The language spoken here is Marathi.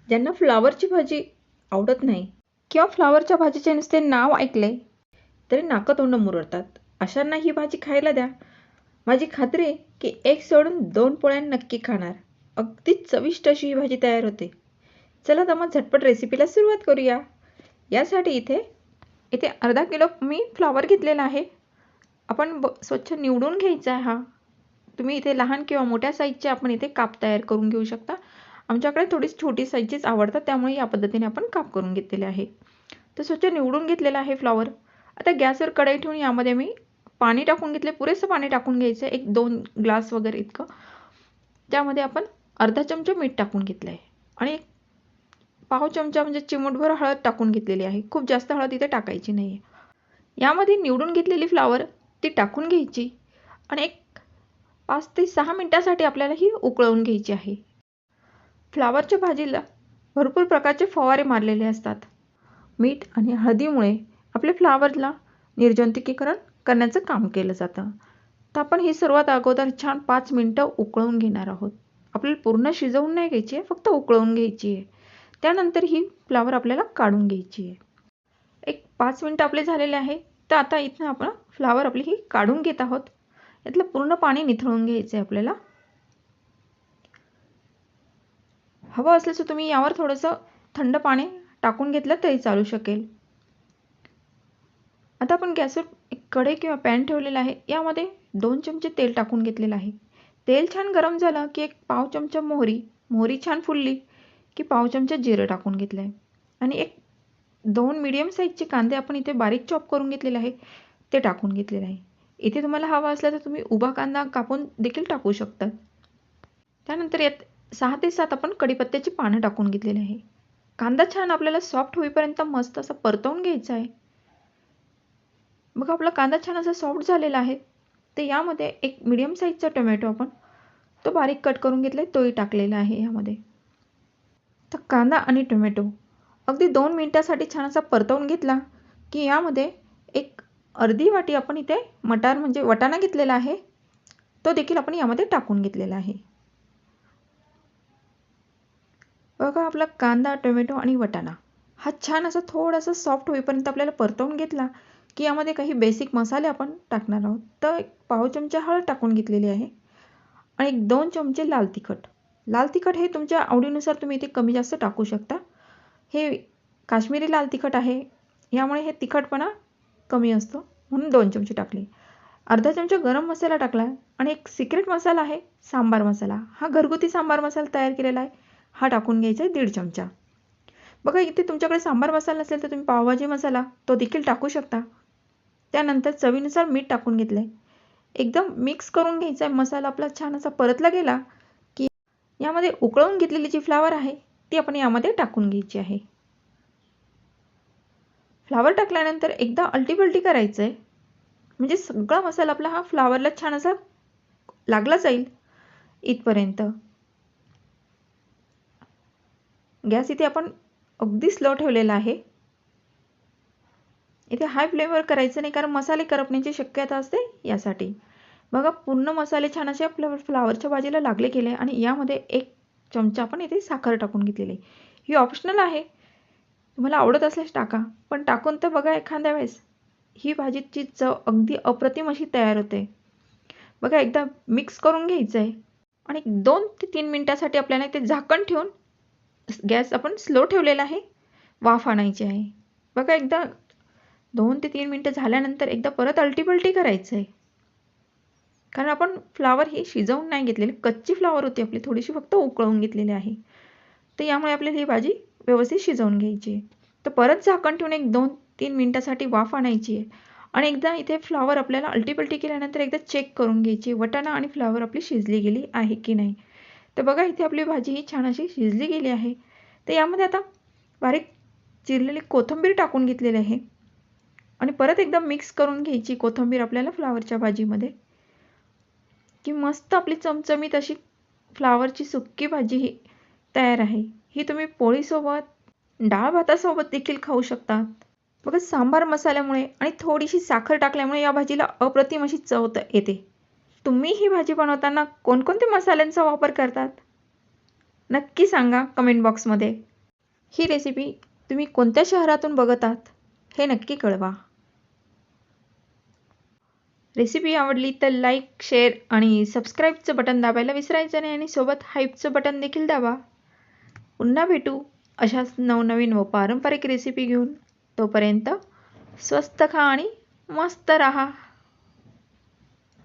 ज्यांना फ्लावरची भाजी आवडत नाही किंवा फ्लावरच्या भाजीचे नुसते नाव ऐकले तरी नाकं तोंड मुरडतात, अशांना ही भाजी खायला द्या. माझी खात्री आहे की एक सोडून 2 पोळ्या नक्की खाणार. अगदी चविष्ट अशी ही भाजी तयार होते. चला तर मग झटपट रेसिपीला सुरुवात करूया. यासाठी इथे इथे अर्धा किलो मी फ्लावर घेतलेला आहे. आपण स्वच्छ निवडून घ्यायचा आहे. हा तुम्ही इथे लहान किंवा मोठ्या साईजचे आपण इथे काप तयार करून घेऊ शकता. आमच्याकडे थोडी छोटी साईजचीच आवडतात, त्यामुळे या पद्धतीने आपण काप करून घेतलेले आहे. तर स्वच्छ निवडून घेतलेला आहे फ्लावर. आता गॅसवर कढई ठेवून यामध्ये मी पाणी टाकून घेतले. पुरेसं पाणी टाकून घ्यायचं आहे, 1-2 ग्लास वगैरे इतकं. त्यामध्ये आपण अर्धा चमचा मीठ टाकून घेतलं आहे आणि पाव चमचा म्हणजे चिमूटभर हळद टाकून घेतलेली आहे. खूप जास्त हळद इथे टाकायची नाही आहे. यामध्ये निवडून घेतलेली फ्लावर ती टाकून घ्यायची आणि 5 ते 6 मिनिटासाठी आपल्याला ही उकळवून घ्यायची आहे. फ्लावरच्या भाजीला भरपूर प्रकारचे फवारे मारलेले असतात. मीठ आणि हळदीमुळे आपल्या फ्लावरला निर्जंतुकीकरण करण्याचं काम केलं जातं. तर आपण ही सर्वात अगोदर छान 5 मिनिटं उकळवून घेणार आहोत. आपल्याला पूर्ण शिजवून नाही घ्यायची आहे, फक्त उकळवून घ्यायची आहे. त्यानंतर ही फ्लावर आपल्याला काढून घ्यायची आहे. एक 5 मिनिटं आपले झालेले आहे. तर आता इथं आपण फ्लावर आपली ही काढून घेत आहोत. यातलं पूर्ण पाणी निथळून घ्यायचं आहे आपल्याला. हवं असल्यास तुम्ही यावर थोडंसं थंड पाणी टाकून घेतलं तरी चालू शकेल. आता आपण गॅसवर एक कढई किंवा पॅन ठेवलेला आहे. यामध्ये 2 चमचे तेल टाकून घेतलेलं आहे. तेल छान गरम झालं की एक पाव चमचा मोहरी छान फुलली की पाव चमचा जिरं टाकून घेतलं आहे आणि 2 मीडियम साईजचे कांदे आपण इथे बारीक चॉप करून घेतलेले आहे, ते टाकून घेतलेले आहे. इथे तुम्हाला हवा असला तर तुम्ही उभा कांदा कापून देखील टाकू शकता. त्यानंतर यात 6 ते 7 आपण कढीपत्त्याची पानं टाकून घेतलेली आहे. कांदा छान आपल्याला सॉफ्ट होईपर्यंत मस्त असं परतवून घ्यायचा आहे. बघा आपला कांदा छान असा सॉफ्ट झालेला आहे. तर यामध्ये एक मीडियम साईजचा टोमॅटो आपण तो बारीक कट करून घेतला आहे, तोही टाकलेला आहे यामध्ये. तर कांदा आणि टोमॅटो अगदी 2 मिनिटासाठी छान असा परतवून घेतला की यामध्ये एक अर्धी वाटी आपण इथे मटार म्हणजे वाटाणा घेतलेला आहे, तो देखील आपण यामध्ये टाकून घेतलेला आहे. बघा आपला कांदा, टोमॅटो आणि वाटाणा हा छान असा थोडासा सॉफ्ट होईपर्यंत आपल्याला परतवून घेतला की यामध्ये काही बेसिक मसाले आपण टाकणार आहोत. तर एक पाव चमचा हळद टाकून घेतलेली आहे आणि 2 चमचे लाल तिखट हे तुमच्या आवडीनुसार तुम्ही इथे कमी जास्त टाकू शकता. हे काश्मीरी लाल तिखट आहे, यामुळे हे तिखटपणा कमी असतो म्हणून 2 चमचे टाकले. अर्धा चमचा गरम मसाला टाकला आणि एक सिक्रेट मसाला आहे सांबार मसाला. हा घरगुती सांबार मसाला तयार केलेला आहे, हा टाकून घ्यायचा आहे 1.5 चमचा. बघा इथे तुमच्याकडे सांबार मसाला नसेल तर तुम्ही पावभाजी मसाला तो देखील टाकू शकता. त्यानंतर चवीनुसार मीठ टाकून घेतलं आहे. एकदम मिक्स करून घ्यायचा आहे. मसाला आपला छान असा परतला गेला की यामध्ये उकळवून घेतलेली जी फ्लावर आहे ती आपण यामध्ये टाकून घ्यायची आहे. फ्लावर टाकल्यानंतर एकदा अलटीपलटी करायचं आहे, म्हणजे सगळा मसाला आपला हा फ्लावरला छान असा लागला जाईल इथपर्यंत. गॅस इथे आपण अगदी स्लो ठेवलेला आहे. इथे हाय फ्लेमवर करायचं नाही, कारण मसाले करपण्याची शक्यता असते यासाठी. बघा पूर्ण मसाले छान असे आपल्या फ्लावरच्या भाजीला लागले गेले आणि यामध्ये 1 चमचा आपण इथे साखर टाकून घेतलेली. ही ऑप्शनल आहे, तुम्हाला आवडत असल्यास टाका, पण टाकून तर बघा एखाद्या वेळेस. ही भाजीची चव अगदी अप्रतिम अशी तयार होते. बघा एकदा मिक्स करून घ्यायचं आहे आणि 2 ते 3 मिनिटासाठी आपल्याला ते झाकण ठेवून गॅस आपण स्लो ठेवलेला आहे, वाफ आणायची आहे. बघा एकदा 2 ते 3 मिनिटं झाल्यानंतर एकदा परत अलटीपलटी करायचं आहे, कारण आपण फ्लावर ही शिजवून नाही घेतलेली, कच्ची फ्लावर होती आपली, थोडीशी फक्त उकळवून घेतलेली आहे. तर यामुळे आपल्याला ही भाजी व्यवस्थित शिजवून घ्यायची आहे. तर परत झाकण ठेवून एक 2-3 मिनिटासाठी वाफ आणायची आहे आणि एकदा इथे फ्लावर आपल्याला अलटीपलटी केल्यानंतर एकदा चेक करून घ्यायची, वाटाणा आणि फ्लावर आपली शिजली गेली आहे की नाही. तर बघा इथे आपली भाजी ही छान अशी शिजली गेली आहे. तर यामध्ये आता बारीक चिरलेली कोथिंबीर टाकून घेतलेली आहे आणि परत एकदा मिक्स करून घ्यायची कोथिंबीर आपल्याला फ्लावरच्या भाजीमध्ये, की मस्त आपली चमचमीत अशी फ्लावरची सुक्की भाजी ही तयार आहे. ही तुम्ही पोळीसोबत, डाळ भातासोबत देखील खाऊ शकता. बघा सांबार मसाल्यामुळे आणि थोडीशी साखर टाकल्यामुळे या भाजीला अप्रतिम अशी चव येते. तुम्ही ही भाजी बनवताना कोणकोणत्या मसाल्यांचा वापर करतात? नक्की सांगा कमेंट बॉक्समध्ये. ही रेसिपी तुम्ही कोणत्या शहरातून बघत आहात हे नक्की कळवा. रेसिपी आवडली तर लाईक, शेअर आणि सबस्क्राईबचं बटन दाबायला विसरायचं नाही आणि सोबत हाईपचं बटन देखील दाबा. पुन्हा भेटू अशाच नवनवीन व पारंपरिक रेसिपी घेऊन. तोपर्यंत स्वस्त खा आणि मस्त राहा.